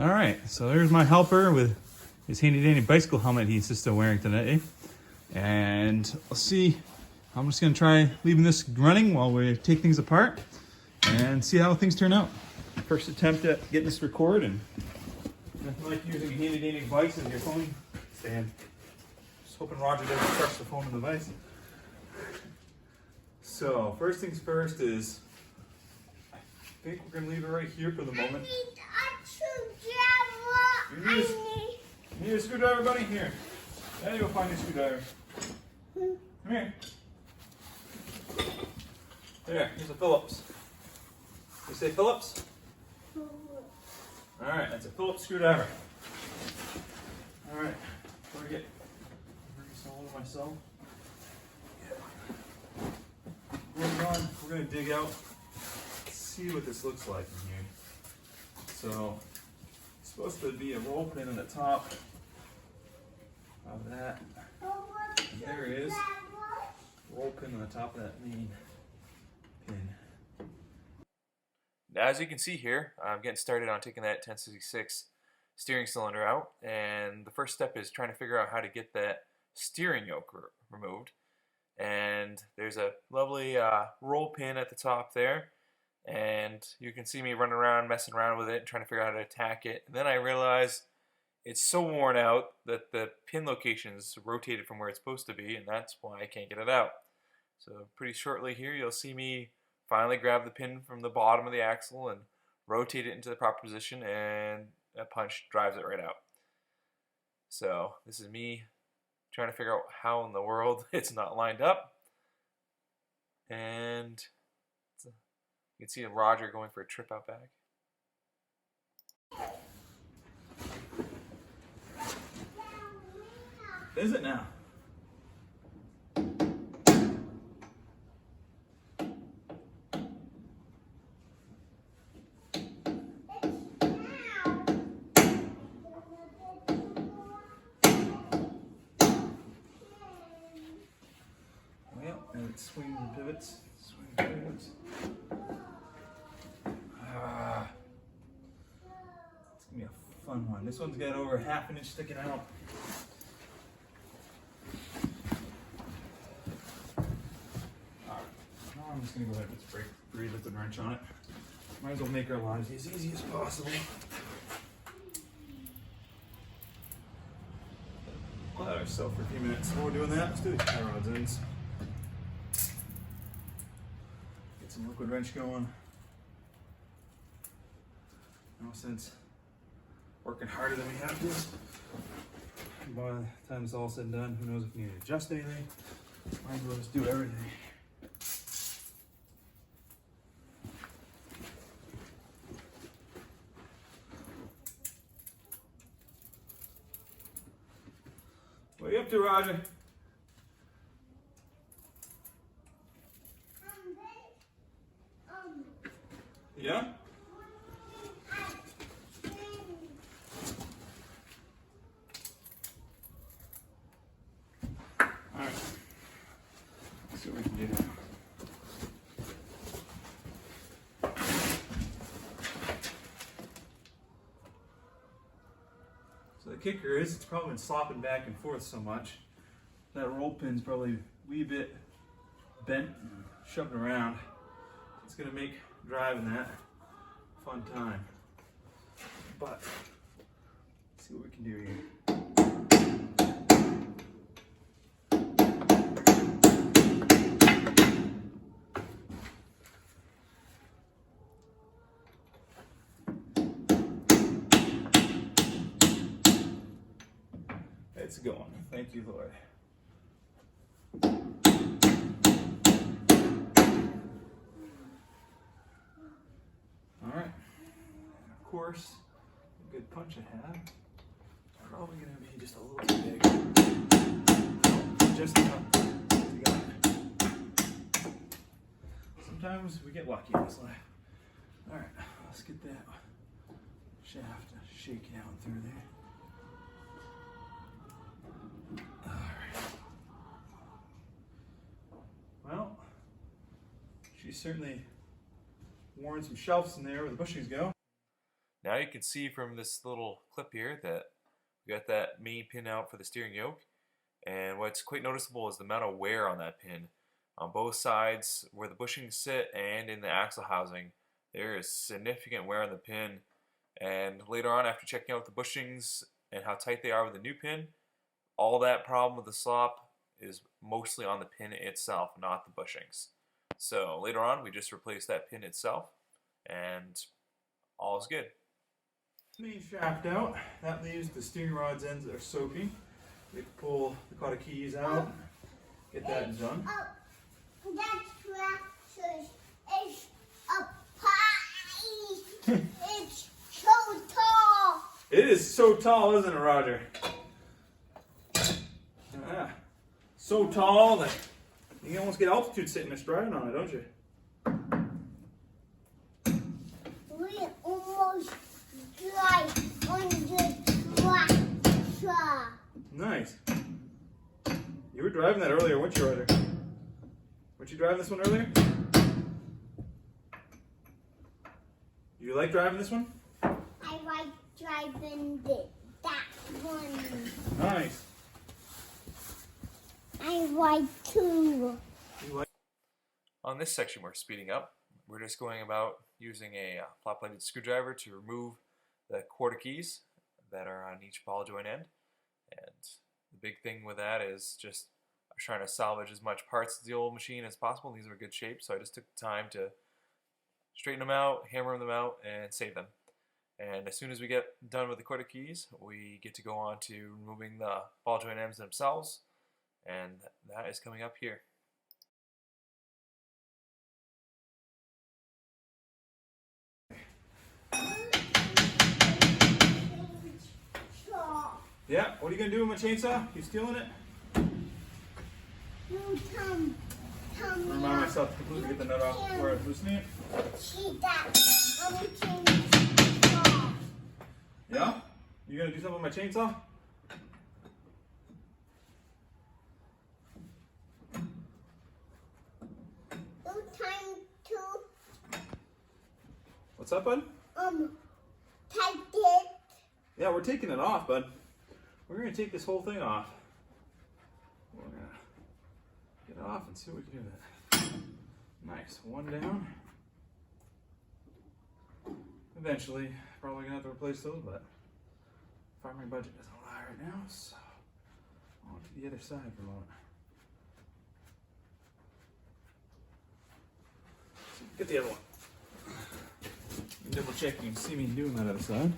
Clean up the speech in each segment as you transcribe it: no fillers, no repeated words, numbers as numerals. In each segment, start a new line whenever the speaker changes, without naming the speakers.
All right, so there's my helper with his handy dandy bicycle helmet he's just still wearing today. And let's see, I'm just gonna try leaving this running while we take things apart and see how things turn out. First attempt at getting this record, and nothing like using a handy dandy device as your phone stand. Just hoping Roger doesn't crush the phone device. So first things first is, I think we're gonna leave it right here for the moment. You need a screwdriver, buddy? Here. Now you go find your screwdriver. Come here. There, here's a Phillips. You say Phillips? Alright, that's a Phillips screwdriver. Alright, before I get grease all over myself. We're going to dig out, see what this looks like in here. So, it's supposed to be a roll pin on the top of that. And there it is. Roll pin on the top of that main pin. As you can see here, I'm getting started on taking that 1066 steering cylinder out, and the first step is trying to figure out how to get that steering yoke removed. And there's a lovely roll pin at the top there, and you can see me running around messing around with it, trying to figure out how to attack it. And then I realize it's so worn out that the pin location's rotated from where it's supposed to be, and that's why I can't get it out. So pretty shortly here you'll see me finally grab the pin from the bottom of the axle and rotate it into the proper position, and a punch drives it right out. So this is me trying to figure out how in the world it's not lined up. And you can see Roger going for a trip out back. Is it now? And it swings and pivots. Swings and pivots. It's gonna be a fun one. This one's got over ½ an inch sticking out. Alright, now I'm just gonna go ahead and spray liquid wrench on it. Might as well make our lives as easy as possible. We'll let ourselves for a few minutes while we're doing that. Let's do these tie rods ends. Some liquid wrench going. No sense working harder than we have to. By the time it's all said and done, who knows if we need to adjust anything. Might as well just do everything. What are you up to, Roger? Yeah? Alright. Let's see what we can do now. So the kicker is, it's probably been slopping back and forth so much. That roll pin's probably a wee bit bent and shoved around. It's going to make driving that fun time. But let's see what we can do here. It's going. Thank you, Lord. Alright, of course, a good punch I have. Probably going to be just a little too big. Just enough to go. Sometimes we get lucky in this life. Alright, let's get that shaft shaking out through there. Alright. Well, she's certainly worn some shelves in there where the bushings go. Now you can see from this little clip here that we got that main pin out for the steering yoke, and what's quite noticeable is the amount of wear on that pin. On both sides where the bushings sit and in the axle housing, there is significant wear on the pin, and later on, after checking out the bushings and how tight they are with the new pin, all that problem with the slop is mostly on the pin itself, not the bushings. So later on, we just replace that pin itself, and all is good.
Main shaft out. That leaves the steering rod's ends that are soaking. We pull the Kotta keys out, get that done.
That tractor is a pie. It's so tall.
It is so tall, isn't it, Roger? So tall that you can almost get altitude sitting there driving on it, don't you?
We almost drive on the tractor.
Nice. You were driving that earlier, weren't you, Roger? Weren't you driving this one earlier? You like driving this one?
I like driving that one.
Nice.
I like to.
You like?
On this section we're speeding up. We're just going about using a flat bladed screwdriver to remove the quarter keys that are on each ball joint end. And the big thing with that is just trying to salvage as much parts of the old machine as possible. These are in good shape, so I just took the time to straighten them out, hammer them out, and save them. And as soon as we get done with the quarter keys, we get to go on to removing the ball joint ends themselves, and that is coming up here.
Yeah, what are you going to do with my chainsaw? You stealing it?
You come
Remind myself to completely get the nut off before I'm loosening it.
see that. I'm chainsaw.
Yeah? You going to do something with my chainsaw?
No time to
What's up, bud?
take it.
Yeah, we're taking it off, bud. We're going to take this whole thing off. We're going to get it off and see what we can do with it. Nice. One down. Eventually, probably going to have to replace those, but farming budget doesn't lie right now, so on to the other side for a moment. Get the other one. Double check you can see me doing that other side.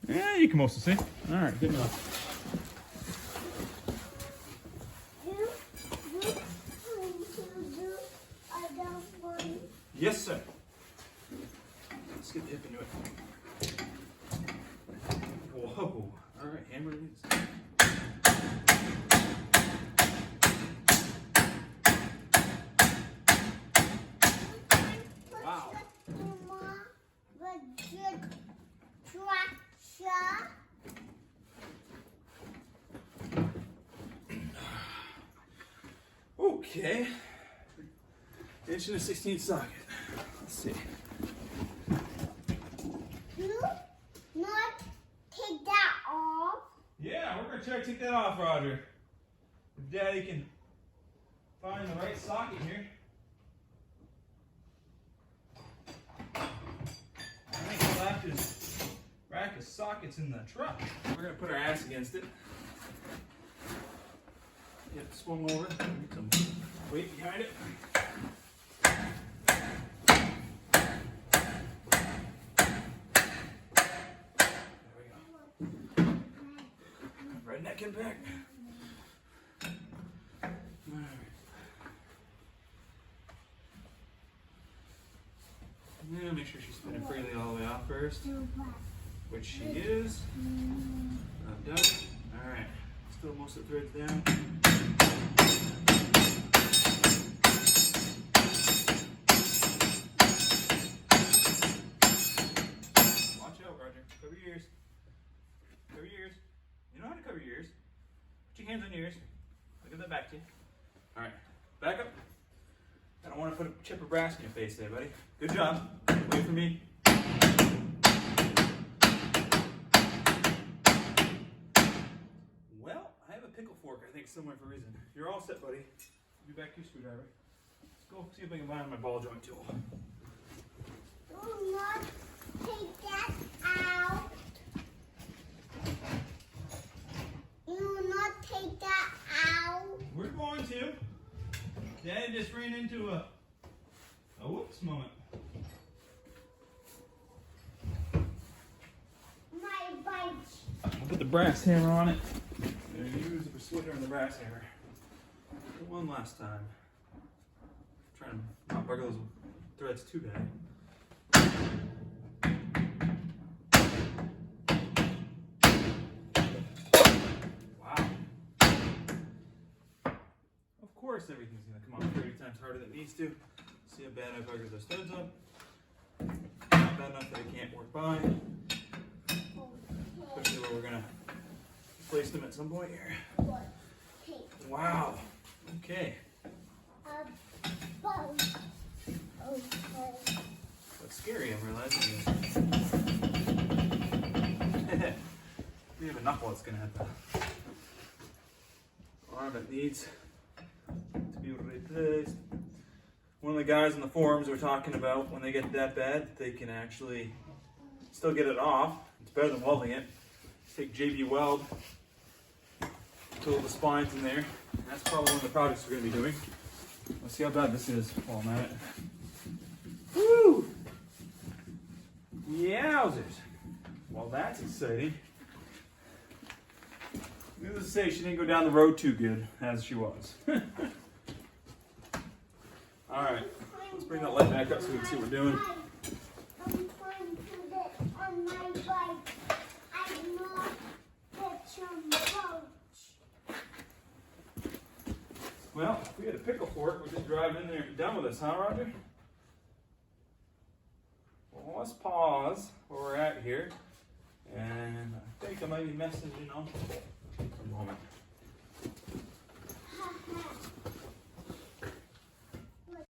Yeah, you can mostly see. All right, good enough.
You going to do other one.
Yes, sir. Let's get the hip into it. Whoa. All right, hammer it is. Wow. Okay. Inch and a 16th socket. Let's see.
Do not take that off.
Yeah, we're gonna try to take that off, Roger. If Daddy can find the right socket here. I think he left his rack of sockets in the truck. We're gonna put our ass against it. Get it swung over. Get some weight behind it. Redneck impact. Alright. Yeah, make sure she's spinning freely all the way off first. Which she is. Not done. Alright. Still most of the threads down. Watch out, Roger. Cover your ears. Cover your ears. You know how to cover your ears. Put your hands on your ears. Look at that back to you. Alright. Back up. I don't want to put a chip of brass in your face there, buddy. Good job. Wait for me. it somewhere for a reason. You're all set, buddy. Be back to your screwdriver. Let's go see if I can find my ball joint tool.
Do not take that out. Do not take that out.
We're going to. Daddy just ran into a whoops moment.
My bike.
I'll put the brass hammer on it. Use the splitter and the brass hammer. One last time. Trying to not bugger those threads too bad. Wow. Of course everything's gonna come off 30 times harder than it needs to. See how bad I buggered those threads up. Not bad enough that I can't work by. Especially where we're gonna place them at some point here.
What? Take
Wow. Okay.
a bone. Okay.
That's scary, I'm realizing. We have a knuckle that's gonna hit the arm that needs to be replaced. One of the guys in the forums were talking about when they get that bad, they can actually still get it off. It's better than welding it. Take JB Weld, fill the spines in there. That's probably one of the projects we're going to be doing. Let's see how bad this is while I'm at it. Woo! Yowzers. Well, that's exciting. Needless to say, she didn't go down the road too good, as she was. Alright, let's bring that light back up so we can see what we're doing.
I'm trying to put it on my bike. I'm not get your coach.
Well, if we had a pickle fork, we'd just drive in there and be done with this, huh, Roger? Well, let's pause where we're at here. And I think I might be messaging on for a moment.